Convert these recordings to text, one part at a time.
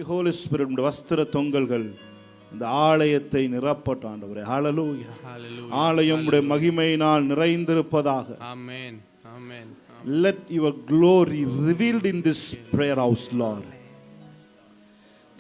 You holy spirit. உம்முடைய வஸ்திர தொங்கல்கள் இந்த ஆலயத்தை நிரப்பட்டும் ஆண்டவரே. ஹல்லேலூயா. ஆலயம் உம்முடைய மகிமையினால் நிறைந்திருப்பதாக. ஆமென். ஆமென். Let your glory revealed in this prayer house, Lord.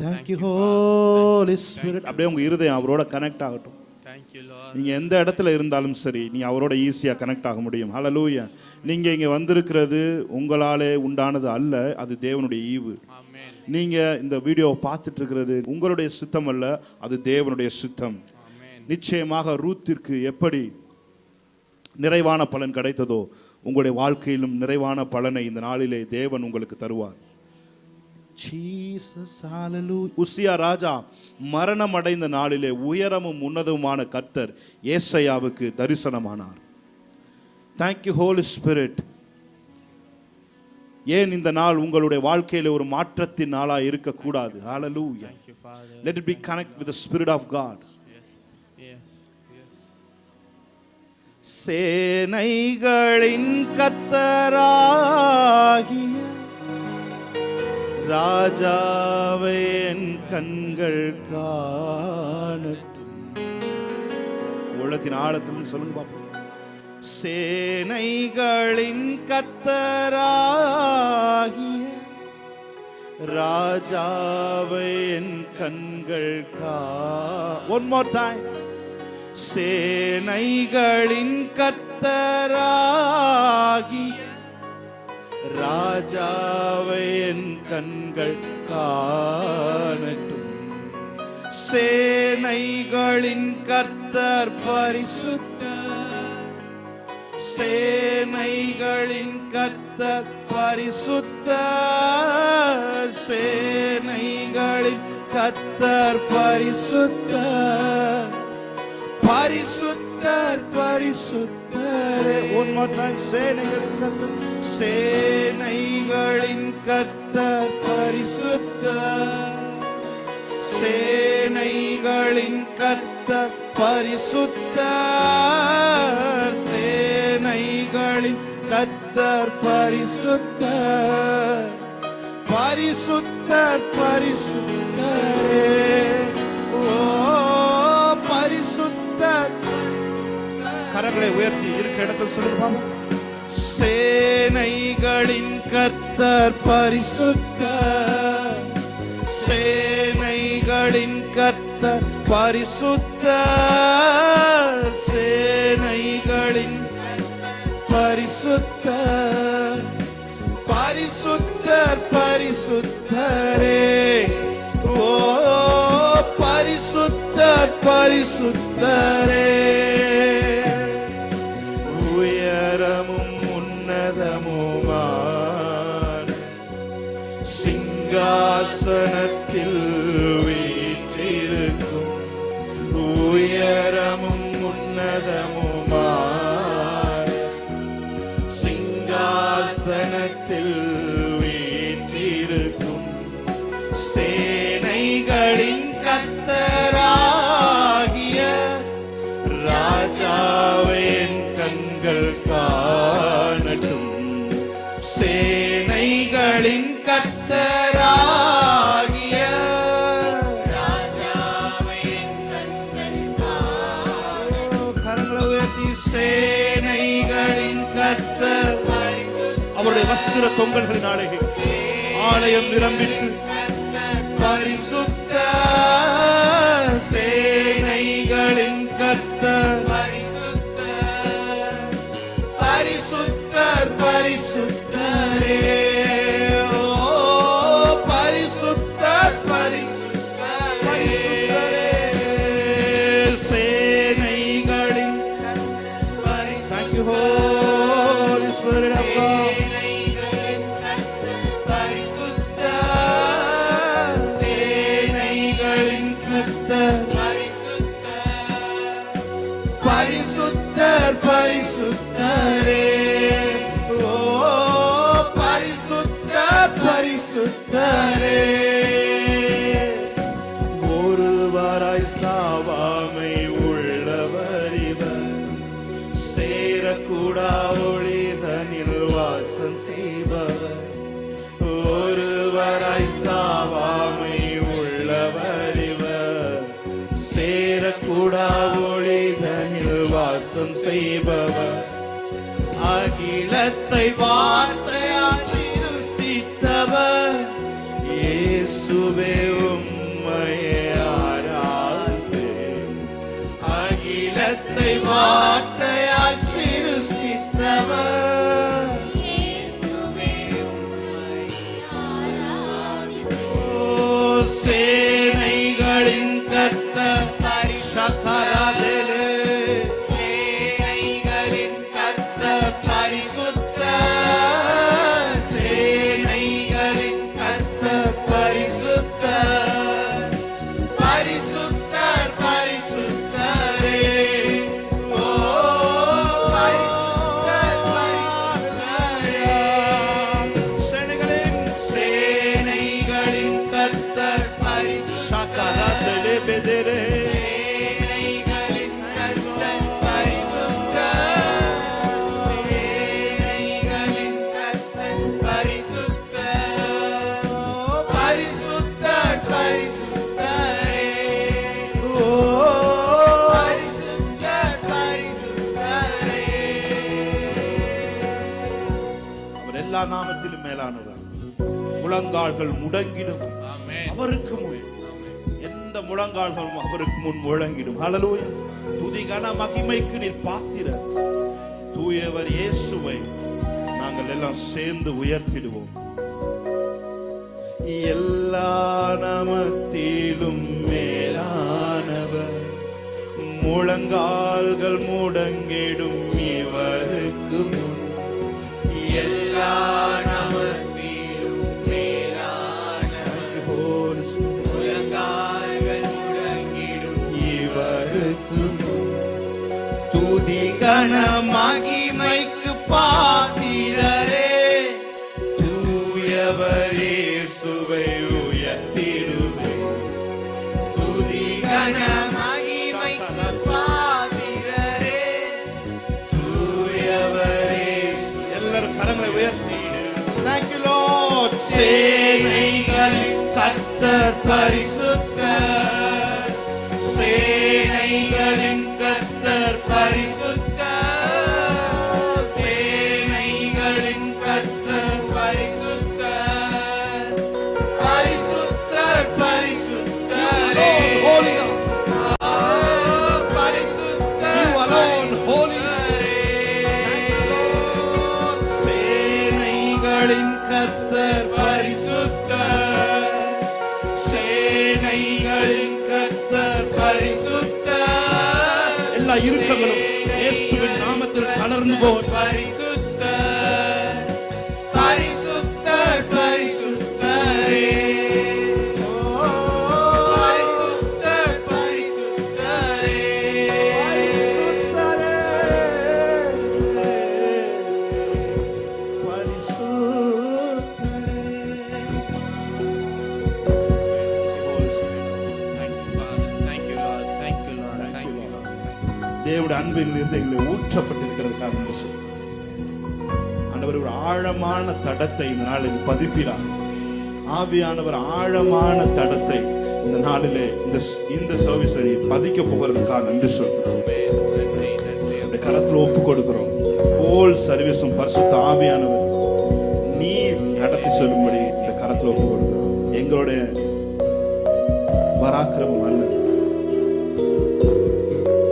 Thank you Holy Spirit. அப்படியே உங்க இருதயம் அவரோட கனெக்ட் ஆகட்டும். Thank you Lord. நீங்க எந்த இடத்துல இருந்தாலும் சரி, நீங்க அவரோட ஈஸியா கனெக்ட் ஆக முடியும். ஹல்லேலூயா. நீங்க இங்க வந்திருக்கிறது உங்களாலே உண்டானது அல்ல, அது தேவனுடைய ஈவு. ஆமென். நீங்க இந்த வீடியோவை பார்த்துட்டு இருக்கிறது உங்களுடைய சித்தம் அல்ல, அது தேவனுடைய சித்தம். ஆமென். நிச்சயமாக ரூத்திற்கு எப்படி நிறைவான பலன் கிடைத்ததோ உங்களுடைய வாழ்க்கையிலும் நிறைவான பலனை இந்த நாளிலே தேவன் உங்களுக்கு தருவார். ஜீசஸ் ஹல்லேலூயா. உசியா ராஜா மரணம் அடைந்த நாளிலே உயரமும் உன்னதமுமான கர்த்தர் ஏசாயாவுக்கு தரிசனமானார். Thank you Holy Spirit. ஏன் இந்த நாள் உங்களுடைய வாழ்க்கையில ஒரு மாற்றத்தின் நாளா இருக்க கூடாது? ஹல்லேலூயா. Thank you Father. Let it be connect with the Spirit of God. Yes. Yes. Yes. சேனைகளின் கர்த்தராகிய ராஜாவே என் கண்கள் காணட்டும். உள்ளத்தின் ஆழத்தில் சொல்லுங்க பாப்போம். சேனைகளின் கர்த்தராகிய ராஜாவே என் கண்கள் One more time. சேனைகளின் கர்த்தராகிய ராஜாவே என் கண்கள் காணட்டும். சேனைகளின் கர்த்தர் பரிசுத்தர், சேனைகளின் கர்த்தர் பரிசுத்தர், சேனைகளின் கர்த்தர் பரிசுத்தர், பரிசுத்தர் பரிசுத்தரே. One more time. சேனைகளின் கர்த்தர், சேனைகளின் கர்த்தர் பரிசுத்தர், சேனைகளின் கர்த்தர் பரிசுத்தர், சேனைகளின் கர்த்தர் பரிசுத்தர், பரிசுத்தர் பரிசுத்தரே. ஓ பரிசுத்தர். கரங்களை உயர்த்தி இருக்க இடத்தில் சொல்லுங்க. சேனைகளின் கர்த்தர் பரிசுத்தர், சேனைகளின் கர்த்தர் பரிசுத்தர், சேனைகளின் பரிசுத்தர், பரிசுத்தர் பரிசுத்தரே. ஓ பரிசுத்தர் பரிசுத்தரே. உயரமும் உன்னதமுமான சிங்காசனத்தில் வீற்றிருக்கும், உயரமும் உன்னதமுமான சிங்காசனத்தில் வீற்றிருக்கும் சேனைகளின் கர்த்தராகிய ராஜாவே என் கண்கள் காணட்டும். சேனைகளின் கர்த்தராகிய ராஜாவே என் கண்கள் காணட்டும். கரங்களை உயர்த்தி சேனைகளின் கர்த்தர். அவருடைய வஸ்திர தொங்கல்களினாலே ஆலயம் நிரம்பிற்று. பரிசுத்த சேனைகளின் கர்த்தர், பரிசுத்தர் பரிசுத்தரே. ஓ பரிசுத்தர் பரிசுத்தர் பரிசுத்தரே. சேனைகளின் Thank you Holy Spirit of God. பரிசுத்தர் பரிசுத்தரே. ஓ பரிசுத்தர் பரிசுத்தரே. ஒருவராய் சாவாமை உள்ளவர் இவர், சேரக்கூடா ஒளிதனில் வாசம் செய்பவர். ஒருவராய் சாவாமை கூடா ஒளிதனில் வாசம் செய்பவர், அகிலத்தை வார்த்தையால் சிருஷ்டித்தவர், இயேசுவே உம்மையே ஆராதிப்பேன். அகிலத்தை வார்த்தையால் சிருஷ்டித்தவர், சேனைகளின் கர்த்தர் சகராதலே, சேனைகளின் கர்த்தர் பரிசுத்தர், சேனைகளின் கர்த்தர் பரிசுத்தர், பரிசுத்தர் பரிசுத்தரே. ஓ பரிசுத்தர் பரிசுத்தரே, சேனைகளின் கர்த்தர் சகராதலே பெதரே, சேனைகளின் கர்த்தர் பரிசுத்தர், சேனைகளின் கர்த்தர் பரிசுத்தர், பரிசுத்தர் பரிசுத்தரே. ஓ பரிசுத்தர் பரிசுத்தரே. அவர் எல்லா நாமத்திலும் மேலானவர். முழங்கால்கள் முடங்கிடும் Amen. அவருக்கு முன், எந்த முழங்கால்களும் அவருக்கு முன் முழங்கிடும். ஹல்லேலூயா. துதி கன மகிமைக்கு நீர் பாத்திரர். தூயவர் இயேசுவை நாங்கள் எல்லாம் சேர்ந்து உயர்த்திடுவோம். எல்லா நாமத்திலும் மேலானவர், முழங்கால்கள் முடங்கிடும் இவருக்கு முன். எல்லா நாமத்திலும் மேலானவர், முழங்கால்கள் முடங்கிடும் இவருக்கு முன். துதி கன மகிமைக்கு பாத்திரரே, தூயவர் இயேசுவை உயர்த்திடுவேன். துதி கன மகிமைக்கு பாத்திரரே, தூயவர் இயேசு. எல்லாரும் கரங்களை உயர்த்தி Thank you Lord. சேனைகளின் கர்த்தர் பரிசுத்தர், சேனைகளின் கர்த்தர் பரிசுத்தர், சேனைகளின் கர்த்தர் பரிசுத்தர், பரிசுத்தர் பரிசுத்தரே. பரிசுத்தர் You alone holy. சேனைகளின் கர்த்தர் பரிசுத்தர், சேனைகளின் கர்த்தர் பரிசுத்தர். எல்லா இறுக்கங்களும் இயேசுவின் நாமத்தில் தளர்ந்து போய் பரிசுத்தர், பரிசுத்தர் பரிசுத்தரே. பரிசுத்தர் பரிசுத்தரே, Thank you, Father. Thank you, Lord. Thank you, Lord. Thank you, Lord. தேவனுடைய அன்பின் இருதயங்களை ஊற்றப்பட்டிருக்கிறதுக்காக நன்றி சொல்லுகிறேன். ஆண்டவர் ஒரு ஆழமான தடத்தை இந்த நாளில் பதிப்பிறார். ஆவியானவர் ஆழமான தடத்தை இந்த நாளிலே இந்த சர்வீஸை பதிக்க போகிறதுக்காக நன்றி சொல்கிறோம். இந்த கரத்தில் ஒப்பு கொடுக்கிறோம். ஹோல் சர்வீஸும் பரிசுத்த ஆவியானவர் நீ நடத்தி சொல்லும்படி இந்த கரத்தில் ஒப்பு கொடுக்கிறோம். எங்களுடைய பராக்கிரமம் அல்ல,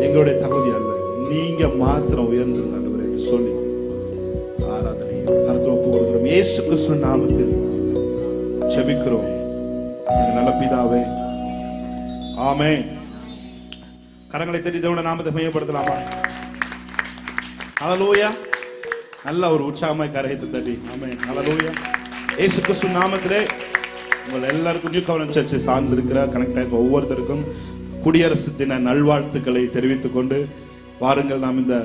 எங்களுடைய தகுதி அல்ல, நீங்க மாத்திரம் உயர்ந்திருங்க ஆண்டவரே என்று சொல்லி ஆராதனை கரத்தில் ஒப்பு கொடுக்கிறோம். இயேசு கிறிஸ்து நாமத்தில் ஜெபிக்கிறோம் எங்கள் நல்ல பிதாவே, ஆமென். கரங்களை தட்டி தேவனுடைய நாமத்தை மையப்படுத்தலாமா? ஹல்லேலூயா. நல்ல ஒரு உற்சாகமாய் கரத்தை தட்டி ஆமென். ஹல்லேலூயா. இயேசு கிறிஸ்து நாமத்திலே உங்கள் எல்லாருக்கும் நியூ கவர்னன்ட் சர்ச்சை சார்ந்திருக்கிற கனெக்ட் ஆகிற ஒவ்வொருத்தருக்கும் குடியரசு தின நல்வாழ்த்துக்களை தெரிவித்துக் கொண்டு பாருங்கள், நாம் இந்த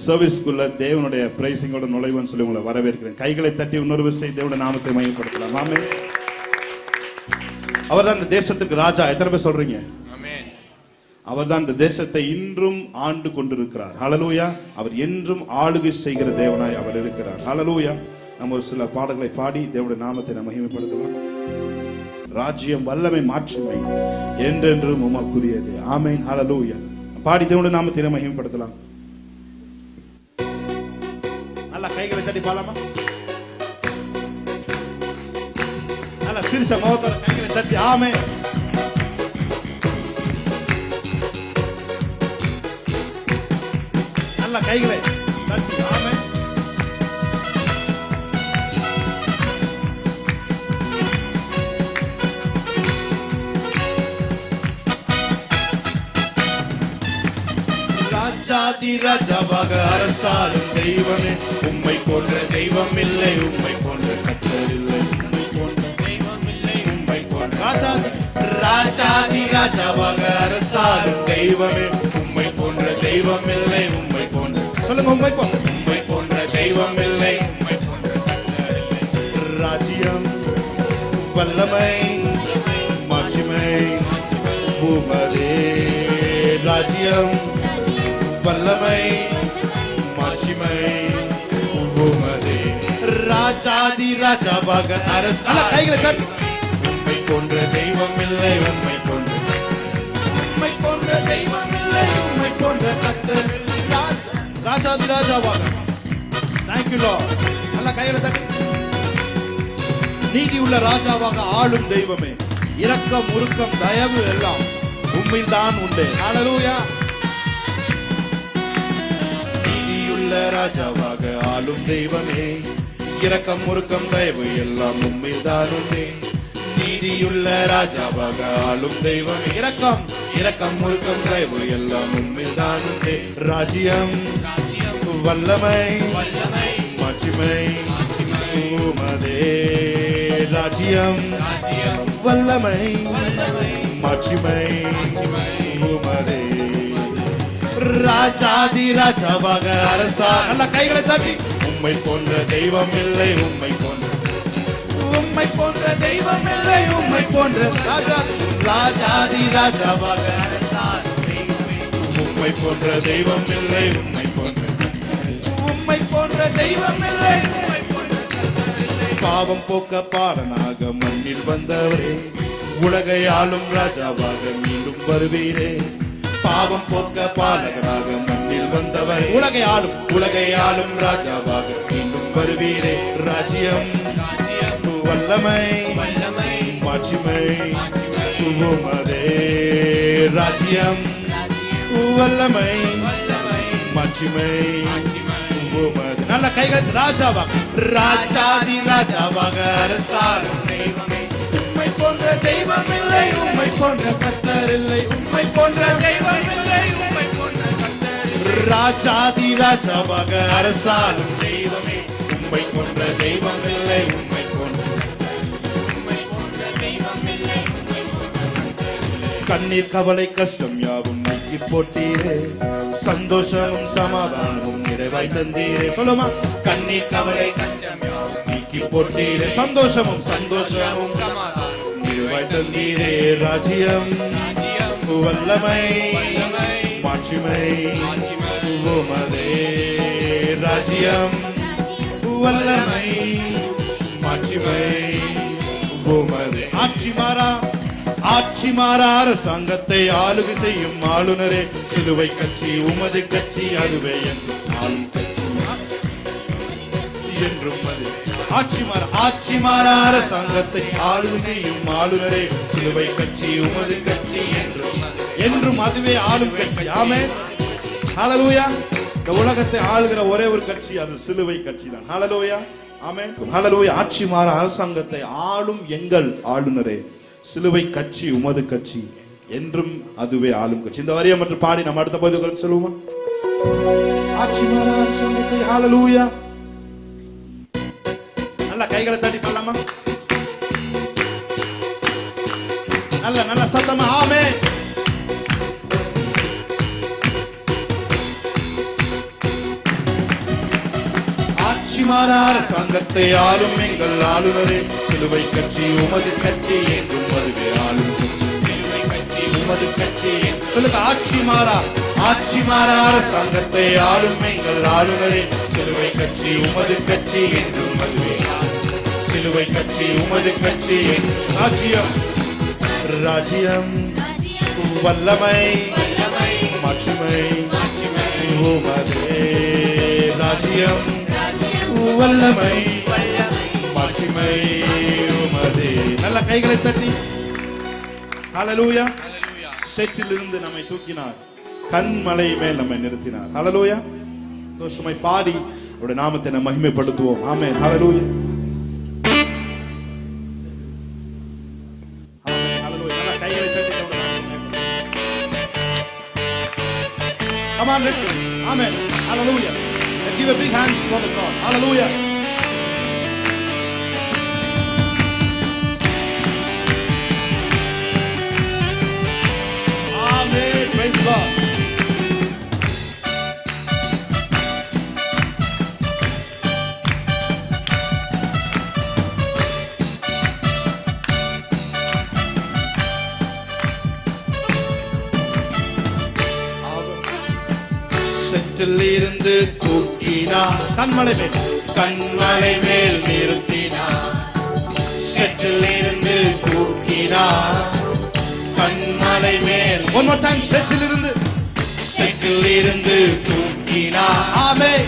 சர்வீஸ்க்குள்ள தேவனுடைய பிரைசிங்கோட நுழைவுன்னு சொல்லி உங்களை வரவேற்கிறேன். கைகளை தட்டி இன்னொரு விஷயம் தேவனுடைய நாமத்தை மையப்படுத்தலாம். ஆமென். அவர்தான் இந்த தேசத்துக்கு ராஜா. எத்தனை பேர் சொல்றீங்க? Amen. அவர்தான் இந்த தேசத்தை இன்றும் ஆண்டு கொண்டிருக்கிறார். ஹல்லேலூயா. அவர் என்றும் ஆளுகை செய்கிற தேவனாய் அவர் இருக்கிறார். ஹல்லேலூயா. நம்ம ஒரு சில பாடல்களை பாடி தேவனுடைய நாமத்தை நாம் மகிமைப்படுத்தலாம். ராஜ்யம், வல்லமை, மாட்சிமை என்றென்றும் உமக்குரியது. ஆமென். ஹல்லேலூயா. பாடி தேவனுடைய நாமத்தை மகிமைப்படுத்தலாம். நல்ல கைகளை தட்டி பாடலாமா? நல்ல சிரிச்ச முகத்தோட கைகளை தட்டி ஆமென். நல்ல கைகளை தட்டி ஆமென். ராஜாதி ராஜாவாக அரசாளும் தெய்வமே, உம்மை போன்ற தெய்வம் இல்லை, உம்மை போன்ற கர்த்தர் இல்லை, உம்மை போன்ற தெய்வம் இல்லை, உம்மை போன்ற ராஜாதி ராஜாவாக அரசாளும் தெய்வமே, உம்மை போன்ற தெய்வம் இல்லை, உம்மை போன்ற சொல்லுங்க, உம்மை போன்ற தெய்வம் இல்லை, உம்மை போன்ற கர்த்தர் இல்லை. ராஜ்யம், வல்லமை, மாட்சிமை உமதே. ராஜ்யம், வல்லமை, மாட்சிமை உமதே. ராஜாதி ராஜாவாக அரசு. நல்ல கைகளை தட்டி. உம்மை போன்ற தெய்வம் இல்லை, உம்மை போன்ற தெய்வம் இல்லை, உம்மை போன்ற கர்த்தர். ராஜாதி ராஜாவாக. Thank you Lord. நல்ல கைகளை தட்டி. நீதி உள்ள ராஜாவாக ஆளும் தெய்வமே, இரக்கம், உருக்கம், தயவு எல்லாம் உம்மில் தான் உண்டு. ஹல்லேலூயா. ராஜாவாக ஆளும் தெய்வமே, இரக்கம், முறுக்கம், தயவு எல்லாம் உம்மில் தான் உண்டே. நீதியுள்ள ராஜாவாக ஆளும் தெய்வமே, இரக்கம், முறுக்கம், தயவு எல்லாம் உம்மில் தான் உண்டே. ராஜ்யம், வல்லமை, மாட்சிமை உமதே. ராஜ்யம், வல்லமை, மாட்சிமை உமதே. ராஜாதி ராஜாவாக அரசா. நல்ல கைகளை தட்டி. உம்மை போன்ற தெய்வம் இல்லை, உம்மை போன்ற தெய்வம் இல்லை, உம்மை போன்ற ராஜாதி ராஜாவாக அரசா. உம்மை போன்ற தெய்வம் இல்லை, உம்மை போன்ற தெய்வம் இல்லை, உம்மை போன்ற பாவம் போக்க பாலனாக மண்ணில் வந்தவரே, உலகை ஆளும் ராஜாவாக மீண்டும் வருவீரே. பாவம் போக்க பாலகராக மண்ணில் வந்தவர், உலகை ஆளும் ராஜாவாக மீண்டும் வருவீரே. ராஜ்யம், வல்லமை, மாட்சிமை உமதே. ராஜ்யம், வல்லமை, மாட்சிமை உமதே. நல்ல கைகள். ராஜாவாக, ராஜாதி ராஜாவாக அரசாளும் தெய்வமே, உம்மை போன்ற தெய்வம் இல்லை, உம்மை போன்ற கர்த்தர் இல்லை, உம்மை போன்ற தெய்வம் இல்லை, உம்மை போன்ற கர்த்தர் இல்லை. ராஜாதி ராஜாவாக அரசாளும் தெய்வமே, உம்மை போன்ற தெய்வம் இல்லை, உம்மை போன்ற தெய்வம் இல்லை, உம்மை போன்ற கர்த்தர் இல்லை. கண்ணீர், கவலை, கஷ்டம் யாவும் நீக்கி போட்டீரே, சந்தோஷமும் சமாதானமும் நிறைவாய் தந்தீரே. சொல்லுமா? கண்ணீர், கவலை, கஷ்டம் யாவும் நீக்கி போட்டீரே, சந்தோஷமும் சமாதானம் நிறைவாய் தந்தீரே. ராஜ்யம், வல்லமை, மாட்சிமை உமதே. ராஜ்யம், வல்லமை, மாட்சிமை உமதே. ஆட்சி மாறா அரசாங்கத்தை ஆளுகை செய்யும் ஆளுநரே, சிலுவை கட்சி உமது கட்சி, அதுவே என்றும் ஆளும் கட்சி என்றும் அது. ஆட்சி மாறா அரசாங்கத்தை ஆளுகை செய்யும் ஆளுநரே, சிலுவை கட்சி உமது கட்சி, என்றும் அதுவே ஆளும் கட்சி. ஆமென். ஹல்லேலூயா. இந்த உலகத்தை ஆளுகிற ஒரே ஒரு கட்சி, அது சிலுவை கட்சி தான். ஹல்லேலூயா. ஆமென். ஹல்லேலூயா. ஆட்சி மாறா அரசாங்கத்தை ஆளும் எங்கள் ஆளுநரே, சிலுவை கட்சி உமது கட்சி, என்றும் அதுவே ஆளும் கட்சி. இந்த வரியை மட்டும் பாடி நம்ம அடுத்த பகுதிகளை சொல்லுவோமா? ஆட்சி மாறா அரசாங்கத்தை. ஹல்லேலூயா. நல்ல கைகளை தட்டி பாடலாமா? நல்ல சத்தமா ஆமென். ஆட்சி மாறா அரசாங்கத்தை ஆளும் எங்கள் ஆளுநரே, சிலுவை கட்சி உமது கட்சி, என்றும் அதுவே ஆளும் கட்சி, சிலுவை கட்சி உமது கட்சி. சொல்லுங்க. ஆட்சி மாறா அரசாங்கத்தை ஆளும் எங்கள் ஆளுநரே, சிலுவை கட்சி உமது கட்சி, என்றும் அதுவே சிலுவை கட்சி உமது கட்சி ராஜ்யம் ராஜ்யம் வல்லமை மாட்சிமை உமதே ராஜ்யம் வல்லமை மாட்சிமை உமதே. நல்ல கைகளை தட்டி ஹல்லேலூயா. சேற்றிலிருந்து நம்மை தூக்கினார், கன்மலை மேல் நம்மை நிறுத்தினார். ஹல்லேலூயா. தோஷமை பாடி அவருடைய நாமத்தை நாம் மகிமைப்படுத்துவோம். ஆமென். ஹல்லேலூயா. ஆமென். ஹல்லேலூயா. நல்ல கைகளை தட்டி Come on, lift it. Amen. Hallelujah. And give a big hands for the God. Hallelujah. Amen. Praise God. செற்றிலிருந்து தூக்கினார், கண்மலை மேல் நிறுத்தினார். செற்றிலிருந்து தூக்கினார், கண்மலை மேல். One more time. செற்றிலிருந்து தூக்கினார். ஆமென்.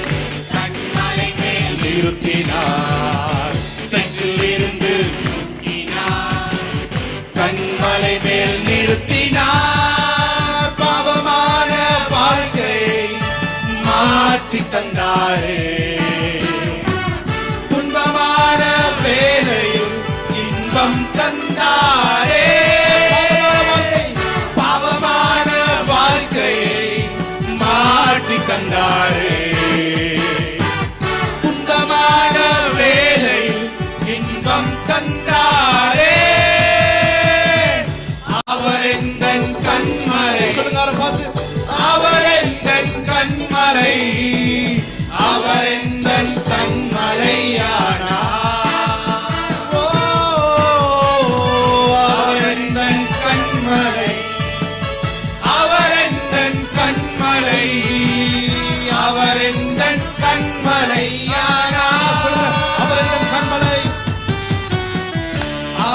கண்மலை மேல் நிறுத்தினார். செற்றிலிருந்து தூக்கினார், கண்மலை மேல் நிறுத்தினார். பாவமான வாழ்க்கையை மாற்றி தந்தாரே, துன்பமான வேளையில் இன்பம் தந்தாரே. பாவமான வாழ்க்கையை மாற்றி தந்தாரே, துன்பமான வேளையில் இன்பம் தந்தாரே. அவர் எந்தன் கண்மலை. சொல்லுங்க பார்த்து. அவர் எந்தன் கண்மலை, அவர் எந்தன் கண்மலையானார். அவர் எந்தன் கண்மலை, அவர் எந்தன் கண்மலை, அவர் எந்தன் கண்மலையானார். அவர் எந்தன் கண்மலை,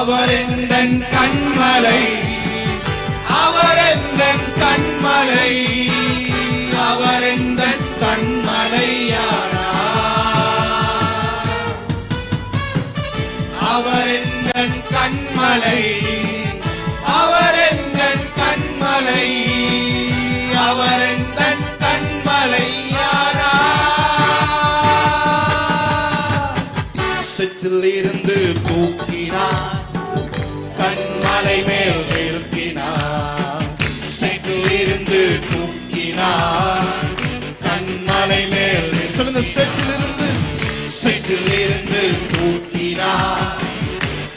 அவர் எந்தன் கண்மலை, அவர் எந்தன் கண்மலை, அவர் எந்தன் கண்மலையானார். அவர் எந்தன் கண்மலை, அவர் எந்தன் கண்மலை, அவர் எந்தன் கண்மலையானார். செற்றிலிருந்து தூக்கினார், கண்மலை மேல் நிறுத்தினார். செற்றிலிருந்து தூக்கினார், கண்மலை மேல். சொல்லுங்க. செற்றிலிருந்து தூக்கினார்,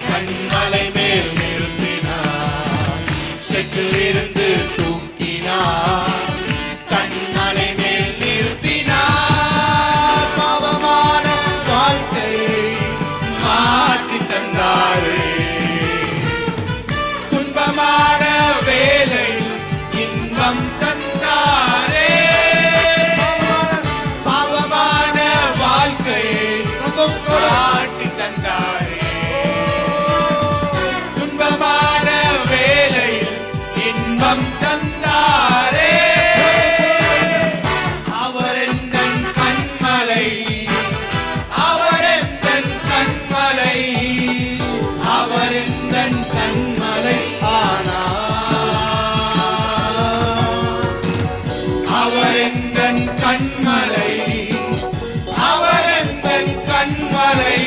கண்மலை மேல் நிறுத்தினார். செற்றிலிருந்து தூக்கினார், கண்மலை மேல் நிறுத்தினார். பாவமான வாழ்க்கையை மாற்றி தந்தாரே, துன்பமான வேலை இன்பம் தந்தாரே. பாவமான வாழ்க்கையை மாற்றி தந்தாரே, துன்பமான வேலையில் இன்பம் தந்தாரே. அவர் எந்தன் கண்மலை, அவர் எந்தன் கண்மலை, அவர் எந்தன் கண்மலை ஆனார். அவர் எந்தன் கண்மலை, அவர் எந்தன் கண்மலை,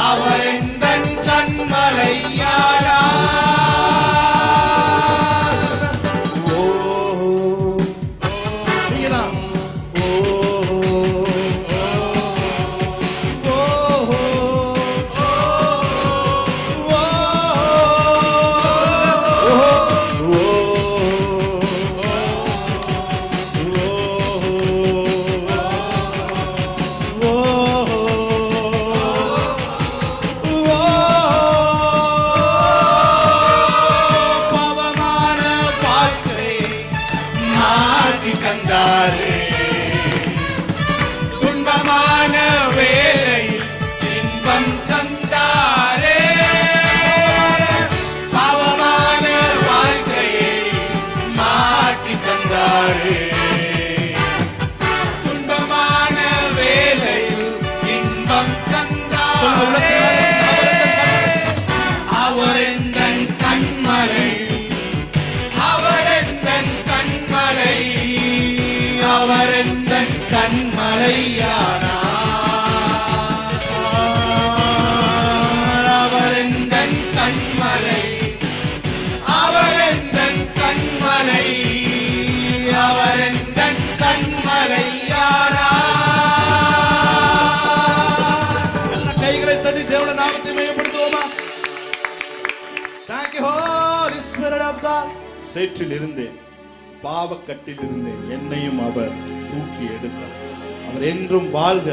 அவர் எந்தன் கண்மலையானார். ஓ நீங்களா? ஓ ஓ சேற்றில் இருந்தேன், பாவக்கட்டில் இருந்தேன், என்னையும் அவர் தூக்கி எடுத்தார். அவர் என்றும் வாழ்க,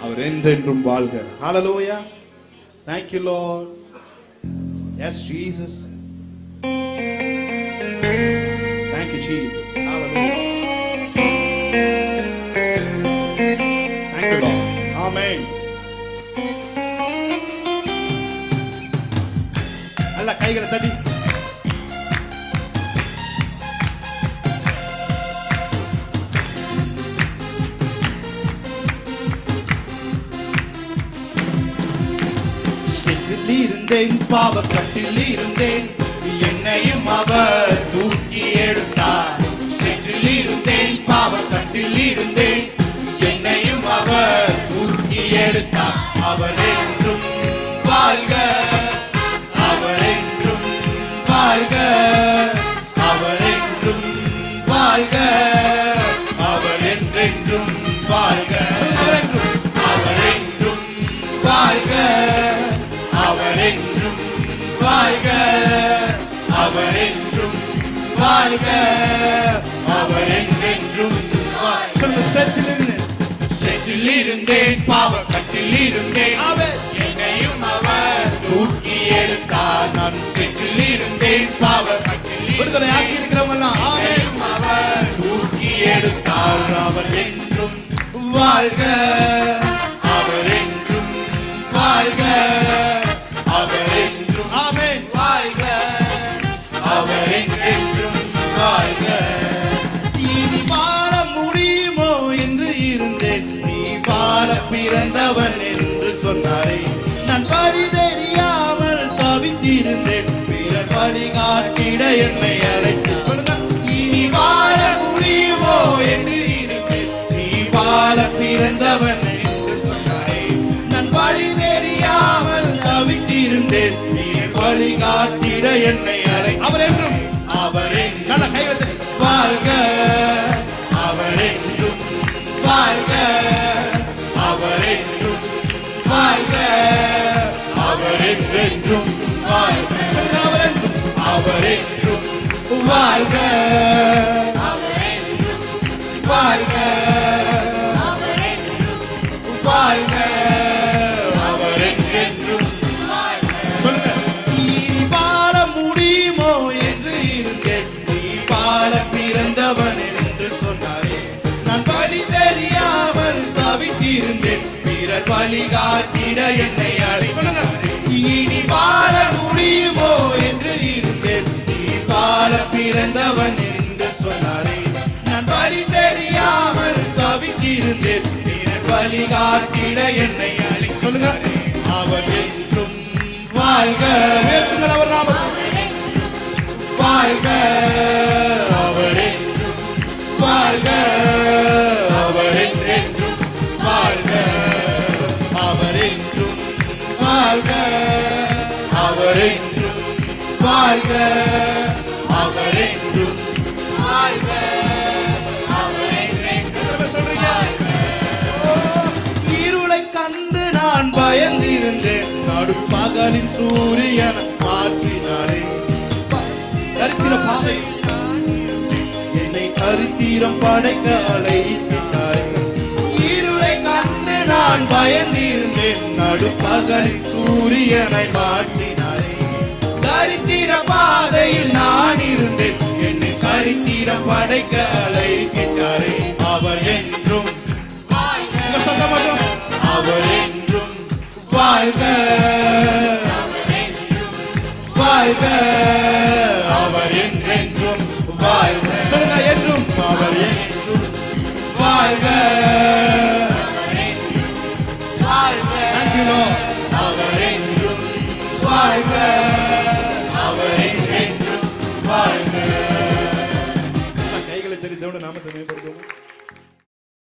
அவர் என்றென்றும் வாழ்க. ஹalleluya. Thank you Lord. Yes Jesus. Thank you Jesus. Hallelujah. Thank you Lord. Amen. நல்ல கைகளை தட்டி இருந்தேன், பாவக்கட்டில் இருந்தேன், என்னையும் அவர் தூக்கி எடுத்தார். சேற்றில் இருந்தேன், பாவக்கட்டில் இருந்தேன், என்னையும் அவர் தூக்கி எடுத்தார். அவர் என்றும் வாழ்க, அவர் என்றும் வாழ்க, அவர் என்றும் வாழ்க, அவர் என்றென்றும் வாழ்க, அவர் என்றும் வாழ்க, அவர் என்றும் வாழ்க, அவர் என்றும் வாழ்க, அவர் என்றென்றும் வாழ்க. சேற்றில் இருந்தேன், பாவக்கட்டில் இருந்தேன், என்னையும் அவர் தூக்கி எடுத்தார். நான் சேற்றில் இருந்தேன், பாவக்கட்டில் விடுதலை ஆக்கி இருக்கிறவங்க அவர் தூக்கி எடுத்தார். அவர் என்றும் வாழ்க, அவர் என்றும் வாழ்க, அவர் என்றும் ஆமென் வாழ்க, அவர் என்றென்றும் வாழ்க. இனி வாழ முடியுமோ என்று இருந்தேன், நீ வாழ பிறந்தவன் என்று சொன்னாரே. நான் வழி தெரியாமல் தவித்திருந்தேன், பிறர் வழிகாட்டிட என்னை அழைத்து சொல்லுங்க. இனி வாழ முடியுமோ என்று இருந்தேன், நீ வாழ பிறந்தவன் என்று சொன்னாரே. நான் வழி தெரியாமல் தவித்திருந்தேன், நீ வழிகாட்டிட என்னை அழை. அவர் என்றும், அவர் நல்ல கைவத்தை வாழ்க, அவர் என்றும் வாழ்க, அவர் என்றும் வாழ்க, அவர் என்றென்றும் வாழ்க. அவர் என்றும், அவர் என்றும் வாழ்க, அவர் என்றும் வாழ்க, அவர் என்றும் வாழ்க, அவர் என்றென்றும் வாழ்க. இனி வாழ முடியுமோ என்று இருந்தேன், நீ வாழ பிறந்தவன் என்று சொன்னாரே. நான் வழி தெரியாமல் தவித்திருந்தேன், பிறர் வழிகாட்டிட என்னை அழை. சொல்லுங்க. இனி வாழ முடியுமோ என்று இருந்தேன், நீ வாழ பிறந்தவன் என்று சொன்னாரே. நான் வழி தெரியாமல் தவித்திருந்தேன், பிறர் வழிகாட்டிட என்னை அழை. சொல்லுங்க. அவர் என்றும் வாழ்க, வேற்றுங்கள் அவர் நாமத்தை வாழ்க, அவர் என்றும் வாழ்க, அவர் என்றென்றும் வாழ்க, அவர் என்றும் வாழ்க, அவர் என்றும் வாழ்க, அவர் என்றும் வாழ்க, அவர் என்றென்றும் சொல்றீங்க. இருளை கண்டு நான் பயந்திருந்தேன், நடுப்பகலின் சூரியன் மாற்றினாரே. தரித்திர பாதை என்னை தரித்திரம் படைக்க அழைத்தாய். இருளை கண்டு நான் பயந்திருந்தேன், நடுப்பகலின் சூரியனை மாற்றினாரே. தரித்திர பாதையில் நான் இருந்தேன், என்னை சரித்திரம் படைக்க அழைத்தாரே. அவர் என்றும் அவர் என்றும் வாழ்க, வாழ்க, அவர் என்றென்றும் வாழ்க. சொல்லுங்க. என்றும் அவர் என்றும் வாழ்க,